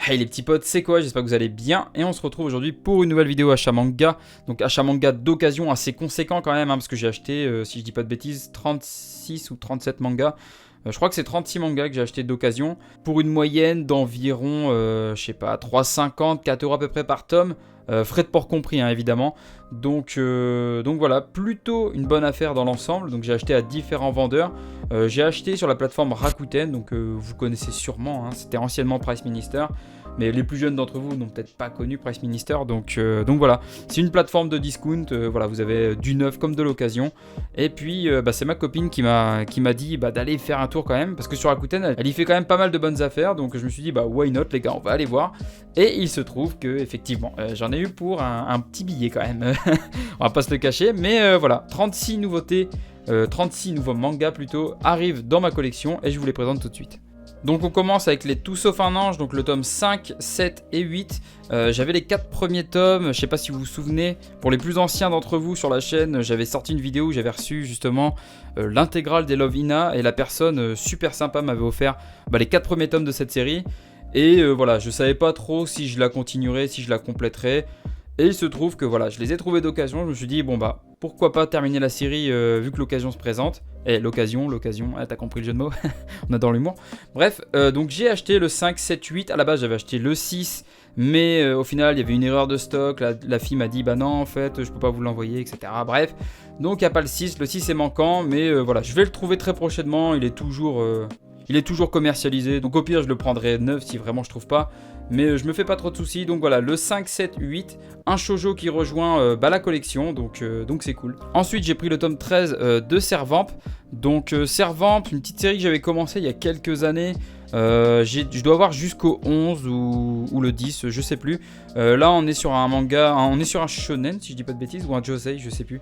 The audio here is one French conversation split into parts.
Hey les petits potes, c'est quoi? J'espère que vous allez bien et on se retrouve aujourd'hui pour une nouvelle vidéo achat manga. Donc achat manga d'occasion assez conséquent quand même, parce que j'ai acheté, si je dis pas de bêtises, 36 ou 37 mangas. Je crois que c'est 36 mangas que j'ai acheté d'occasion pour une moyenne d'environ, je sais pas, 3,50, 4 euros à peu près par tome. Frais de port compris, hein, évidemment. Donc voilà, plutôt une bonne affaire dans l'ensemble. Donc j'ai acheté à différents vendeurs. J'ai acheté sur la plateforme Rakuten, donc vous connaissez sûrement, hein, c'était anciennement Price Minister. Mais les plus jeunes d'entre vous n'ont peut-être pas connu Price Minister, donc voilà, c'est une plateforme de discount, voilà, vous avez du neuf comme de l'occasion. Et puis c'est ma copine qui m'a dit d'aller faire un tour quand même, parce que sur Rakuten elle y fait quand même pas mal de bonnes affaires, donc je me suis dit why not les gars, on va aller voir. Et il se trouve que effectivement j'en ai eu pour un petit billet quand même, on va pas se le cacher, mais voilà, 36 nouveautés, 36 nouveaux mangas plutôt arrivent dans ma collection et je vous les présente tout de suite. Donc on commence avec les Tout sauf un ange, donc le tome 5, 7 et 8. J'avais les 4 premiers tomes, je sais pas si vous vous souvenez, pour les plus anciens d'entre vous sur la chaîne, j'avais sorti une vidéo où j'avais reçu justement l'intégrale des Love Hina, et la personne super sympa m'avait offert les 4 premiers tomes de cette série. Et voilà, je savais pas trop si je la continuerais, si je la compléterais. Et il se trouve que voilà, je les ai trouvés d'occasion, je me suis dit pourquoi pas terminer la série vu que l'occasion se présente. Et l'occasion, t'as compris le jeu de mots, on adore l'humour. Bref, donc j'ai acheté le 5, 7, 8, à la base j'avais acheté le 6, mais au final il y avait une erreur de stock, la fille m'a dit non en fait je peux pas vous l'envoyer, etc. Bref, donc il n'y a pas le 6 est manquant, mais voilà, je vais le trouver très prochainement, il est toujours commercialisé, donc au pire je le prendrai neuf si vraiment je trouve pas. Mais je me fais pas trop de soucis, donc voilà, le 5, 7, 8, un shoujo qui rejoint la collection, donc c'est cool. Ensuite j'ai pris le tome 13 de Servamp. Donc Servamp, une petite série que j'avais commencé il y a quelques années. Je dois avoir jusqu'au 11 ou le 10, je sais plus. Là on est sur un manga, on est sur un shonen si je dis pas de bêtises, ou un josei, je sais plus.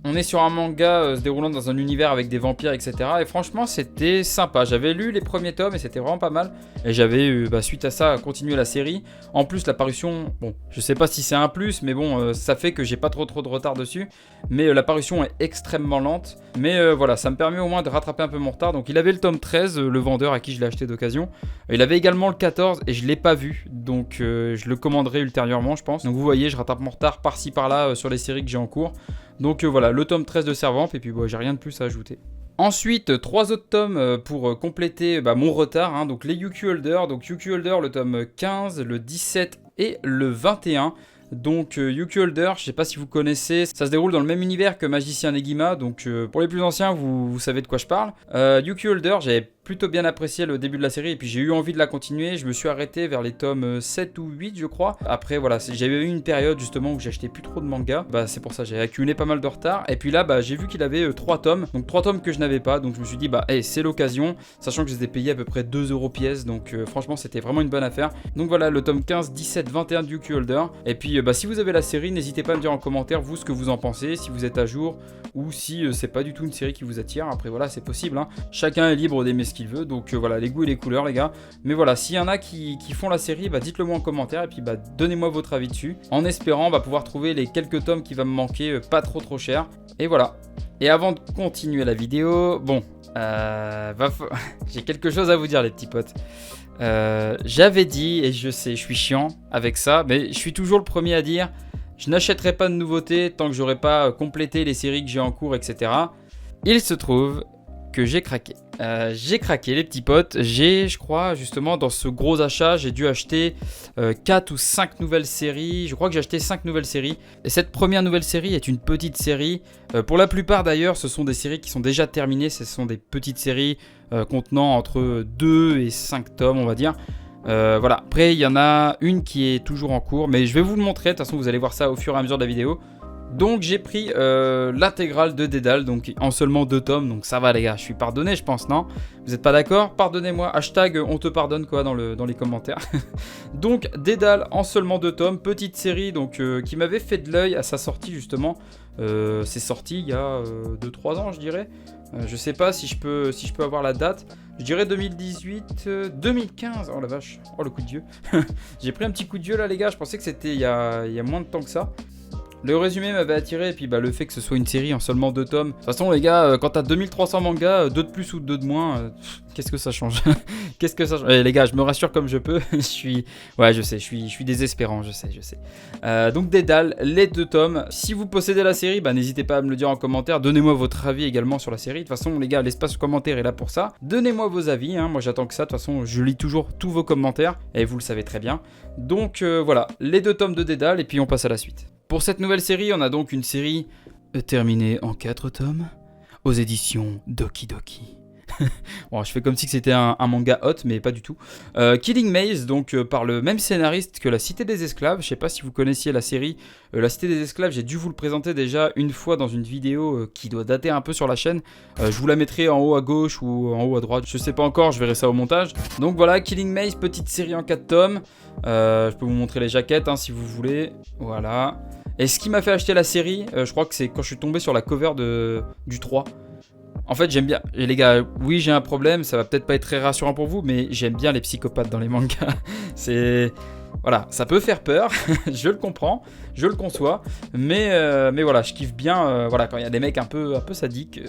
On est sur un manga se déroulant dans un univers avec des vampires, etc. Et franchement, c'était sympa. J'avais lu les premiers tomes et c'était vraiment pas mal. Et j'avais, suite à ça, continué la série. En plus, la parution, bon, je sais pas si c'est un plus, mais bon, ça fait que j'ai pas trop de retard dessus. Mais la parution est extrêmement lente. Mais voilà, ça me permet au moins de rattraper un peu mon retard. Donc il avait le tome 13, le vendeur à qui je l'ai acheté d'occasion. Il avait également le 14 et je l'ai pas vu. Donc je le commanderai ultérieurement, je pense. Donc vous voyez, je rattrape mon retard par-ci par-là sur les séries que j'ai en cours. Donc voilà, le tome 13 de Servamp, et puis j'ai rien de plus à ajouter. Ensuite, 3 autres tomes pour compléter mon retard, hein, donc les Yuki Holder. Donc Yuki Holder, le tome 15, le 17 et le 21. Donc Yuki Holder, je sais pas si vous connaissez, ça se déroule dans le même univers que Magicien Negima, donc pour les plus anciens, vous savez de quoi je parle. Yuki Holder, j'avais plutôt bien apprécié le début de la série et puis j'ai eu envie de la continuer. Je me suis arrêté vers les tomes 7 ou 8 je crois. Après voilà, j'avais eu une période justement où j'achetais plus trop de mangas. C'est pour ça j'ai accumulé pas mal de retard. Et puis là j'ai vu qu'il avait 3 tomes. Donc 3 tomes que je n'avais pas. Donc je me suis dit c'est l'occasion. Sachant que je les ai payés à peu près 2 euros pièce. Donc franchement c'était vraiment une bonne affaire. Donc voilà le tome 15, 17, 21 de Yuki Holder. Et puis si vous avez la série, n'hésitez pas à me dire en commentaire vous ce que vous en pensez. Si vous êtes à jour ou si c'est pas du tout une série qui vous attire. Après voilà, c'est possible, hein. Chacun est libre d'aimer ce qu'il veut, donc voilà, les goûts et les couleurs les gars. Mais voilà, s'il y en a qui font la série, dites-le moi en commentaire et puis donnez-moi votre avis dessus, en espérant pouvoir trouver les quelques tomes qui va me manquer pas trop cher. Et voilà. Et avant de continuer la vidéo, j'ai quelque chose à vous dire les petits potes. J'avais dit, et je sais, je suis chiant avec ça, mais je suis toujours le premier à dire, je n'achèterai pas de nouveautés tant que j'aurai pas complété les séries que j'ai en cours, etc. Il se trouve que j'ai craqué. J'ai craqué les petits potes. Je crois justement dans ce gros achat, j'ai dû acheter 4 ou 5 nouvelles séries. Je crois que j'ai acheté 5 nouvelles séries. Et cette première nouvelle série est une petite série. Pour la plupart d'ailleurs, ce sont des séries qui sont déjà terminées. Ce sont des petites séries contenant entre 2 et 5 tomes, on va dire. Voilà. Après, il y en a une qui est toujours en cours. Mais je vais vous le montrer. De toute façon, vous allez voir ça au fur et à mesure de la vidéo. Donc j'ai pris l'intégrale de Dédale, donc en seulement 2 tomes, donc ça va les gars, je suis pardonné je pense, non? Vous êtes pas d'accord? Pardonnez-moi, hashtag on te pardonne quoi dans les commentaires. Donc Dédale en seulement 2 tomes, petite série donc qui m'avait fait de l'œil à sa sortie justement. C'est sorti il y a 2-3 ans je dirais. Je sais pas si je peux avoir la date. Je dirais 2018, 2015, oh la vache, oh le coup de dieu. J'ai pris un petit coup de dieu là les gars, je pensais que c'était il y a moins de temps que ça. Le résumé m'avait attiré, et puis bah, le fait que ce soit une série en seulement 2 tomes. De toute façon, les gars, quand t'as 2300 mangas, 2 de plus ou 2 de moins, qu'est-ce que ça change? Qu'est-ce que ça change? Les gars, je me rassure comme je peux. Ouais, je sais, je suis désespérant, je sais. Donc, Dédale, les 2 tomes. Si vous possédez la série, bah, n'hésitez pas à me le dire en commentaire. Donnez-moi votre avis également sur la série. De toute façon, les gars, l'espace commentaire est là pour ça. Donnez-moi vos avis, hein. Moi, j'attends que ça. De toute façon, je lis toujours tous vos commentaires, et vous le savez très bien. Donc, voilà, les 2 tomes de Dédale, et puis on passe à la suite. Pour cette nouvelle série, on a donc une série terminée en 4 tomes aux éditions Doki Doki. Bon, je fais comme si c'était un manga hot, mais pas du tout. Killing Maze, donc par le même scénariste que La Cité des Esclaves. Je sais pas si vous connaissiez la série La Cité des Esclaves. J'ai dû vous le présenter déjà une fois dans une vidéo qui doit dater un peu sur la chaîne. Je vous la mettrai en haut à gauche ou en haut à droite. Je sais pas encore, je verrai ça au montage. Donc voilà, Killing Maze, petite série en 4 tomes. Je peux vous montrer les jaquettes hein, si vous voulez. Voilà. Et ce qui m'a fait acheter la série, je crois que c'est quand je suis tombé sur la cover du 3. En fait, j'aime bien. Et les gars, oui, j'ai un problème, ça va peut-être pas être très rassurant pour vous, mais j'aime bien les psychopathes dans les mangas. C'est... Voilà, ça peut faire peur, je le comprends, je le conçois, mais voilà, je kiffe bien voilà, quand il y a des mecs un peu sadiques.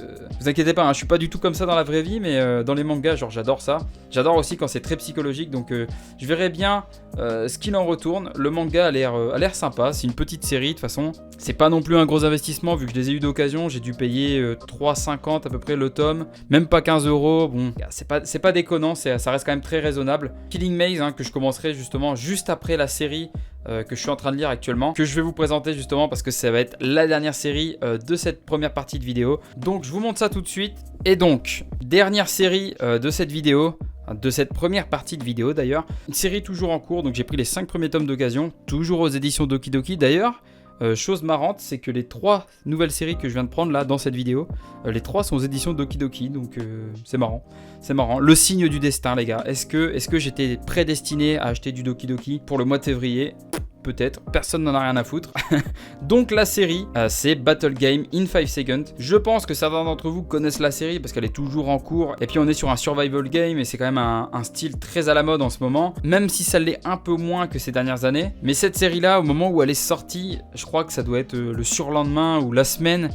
Vous inquiétez pas, hein, je suis pas du tout comme ça dans la vraie vie, mais dans les mangas, genre j'adore ça. J'adore aussi quand c'est très psychologique, donc je verrai bien ce qu'il en retourne. Le manga a l'air sympa, c'est une petite série de toute façon. C'est pas non plus un gros investissement vu que je les ai eu d'occasion, j'ai dû payer 3,50 à peu près le tome, même pas 15 €. Bon, c'est pas déconnant, ça reste quand même très raisonnable. Killing Maze, hein, que je commencerai justement juste après la série que je suis en train de lire actuellement, que je vais vous présenter justement parce que ça va être la dernière série de cette première partie de vidéo. Donc je vous montre ça tout de suite. Et donc, dernière série de cette vidéo, de cette première partie de vidéo d'ailleurs. Une série toujours en cours, donc j'ai pris les 5 premiers tomes d'occasion, toujours aux éditions Doki Doki d'ailleurs. Chose marrante, c'est que les 3 nouvelles séries que je viens de prendre là dans cette vidéo, les 3 sont aux éditions Doki Doki, donc c'est marrant. C'est marrant. Le signe du destin, les gars. Est-ce que j'étais prédestiné à acheter du Doki Doki pour le mois de février ? Peut-être, personne n'en a rien à foutre. Donc la série, c'est Battle Game in 5 Seconds. Je pense que certains d'entre vous connaissent la série parce qu'elle est toujours en cours. Et puis on est sur un survival game et c'est quand même un style très à la mode en ce moment. Même si ça l'est un peu moins que ces dernières années. Mais cette série-là, au moment où elle est sortie, je crois que ça doit être le surlendemain ou la semaine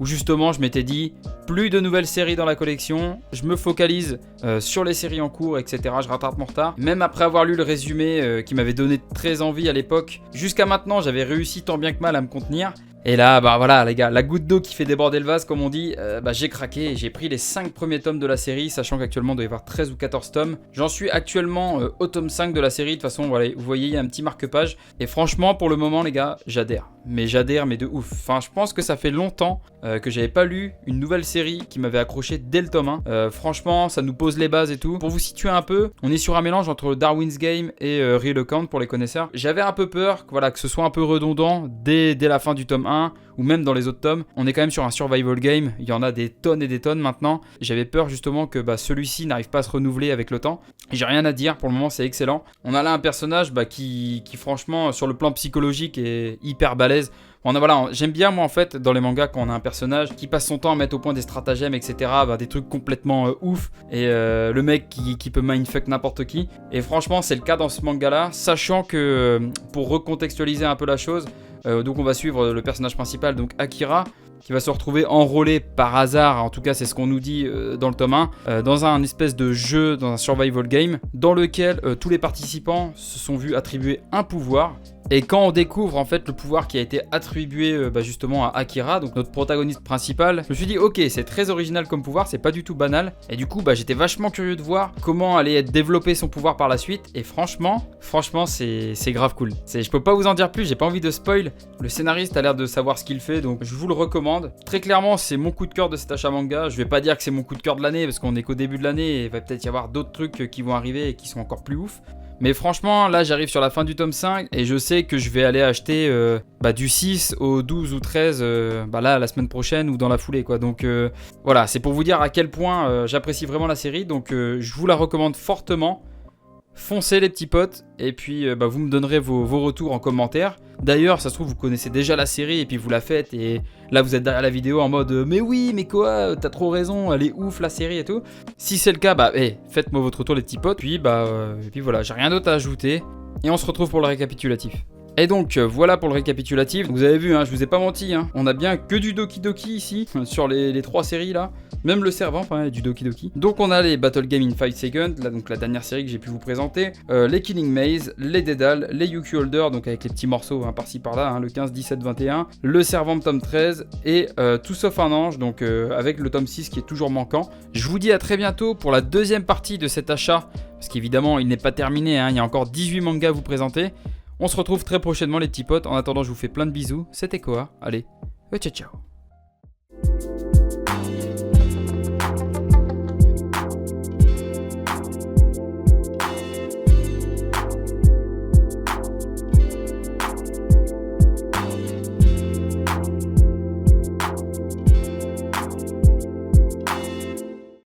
où justement je m'étais dit plus de nouvelles séries dans la collection, je me focalise sur les séries en cours, etc. Je rattrape mon retard. Même après avoir lu le résumé qui m'avait donné très envie à l'époque, jusqu'à maintenant j'avais réussi tant bien que mal à me contenir. Et là, bah voilà les gars, la goutte d'eau qui fait déborder le vase comme on dit, j'ai craqué et j'ai pris les 5 premiers tomes de la série, sachant qu'actuellement il doit y avoir 13 ou 14 tomes. J'en suis actuellement au tome 5 de la série, de toute façon voilà, vous voyez il y a un petit marque-page. Et franchement pour le moment les gars, j'adhère. Mais de ouf. Enfin je pense que ça fait longtemps que j'avais pas lu une nouvelle série qui m'avait accroché dès le tome 1. Franchement ça nous pose les bases et tout. Pour vous situer un peu, on est sur un mélange entre Darwin's Game et Real Account pour les connaisseurs. J'avais un peu peur que ce soit un peu redondant dès la fin du tome 1. Ou même dans les autres tomes, on est quand même sur un survival game, il y en a des tonnes et des tonnes maintenant. J'avais peur justement que celui-ci n'arrive pas à se renouveler avec le temps. J'ai rien à dire, pour le moment c'est excellent. On a là un personnage qui franchement sur le plan psychologique est hyper balèze. Voilà, j'aime bien moi en fait dans les mangas quand on a un personnage qui passe son temps à mettre au point des stratagèmes etc, des trucs complètement ouf et le mec qui peut mindfuck n'importe qui. Et franchement c'est le cas dans ce manga là, sachant que pour recontextualiser un peu la chose, donc on va suivre le personnage principal, donc Akira, qui va se retrouver enrôlé par hasard, en tout cas c'est ce qu'on nous dit dans le tome 1, dans un espèce de jeu, dans un survival game, dans lequel tous les participants se sont vus attribuer un pouvoir. Et quand on découvre en fait le pouvoir qui a été attribué justement à Akira, donc notre protagoniste principal, je me suis dit ok c'est très original comme pouvoir, c'est pas du tout banal. Et du coup j'étais vachement curieux de voir comment allait être développé son pouvoir par la suite. Et franchement c'est grave cool. Je peux pas vous en dire plus, j'ai pas envie de spoil. Le scénariste a l'air de savoir ce qu'il fait, donc je vous le recommande. Très clairement c'est mon coup de cœur de cet achat manga. Je vais pas dire que c'est mon coup de cœur de l'année parce qu'on est qu'au début de l'année et il va peut-être y avoir d'autres trucs qui vont arriver et qui sont encore plus ouf. Mais franchement, là j'arrive sur la fin du tome 5 et je sais que je vais aller acheter du 6 au 12 ou 13 là la semaine prochaine ou dans la foulée quoi. Donc voilà, c'est pour vous dire à quel point j'apprécie vraiment la série. Donc je vous la recommande fortement. Foncez les petits potes et puis vous me donnerez vos retours en commentaire. D'ailleurs ça se trouve vous connaissez déjà la série et puis vous la faites et là vous êtes derrière la vidéo en mode mais oui mais quoi t'as trop raison elle est ouf la série et tout. Si c'est le cas faites-moi votre retour les petits potes. Puis voilà j'ai rien d'autre à ajouter et on se retrouve pour le récapitulatif. Et donc voilà pour le récapitulatif. Vous avez vu, hein, je vous ai pas menti, hein. On a bien que du Doki Doki ici, sur les 3 séries là. Même le servant, enfin, du Doki Doki. Donc on a les Battle Game in 5 Seconds, là donc la dernière série que j'ai pu vous présenter. Les Killing Maze, les Dédales, les Yuki Holder, donc avec les petits morceaux hein, par-ci par-là, hein, le 15, 17, 21. Le servant tome 13 et tout sauf un ange, donc avec le tome 6 qui est toujours manquant. Je vous dis à très bientôt pour la deuxième partie de cet achat. Parce qu'évidemment il n'est pas terminé, hein, il y a encore 18 mangas à vous présenter. On se retrouve très prochainement les petits potes. En attendant, je vous fais plein de bisous. C'était Koa. Allez, ciao ciao.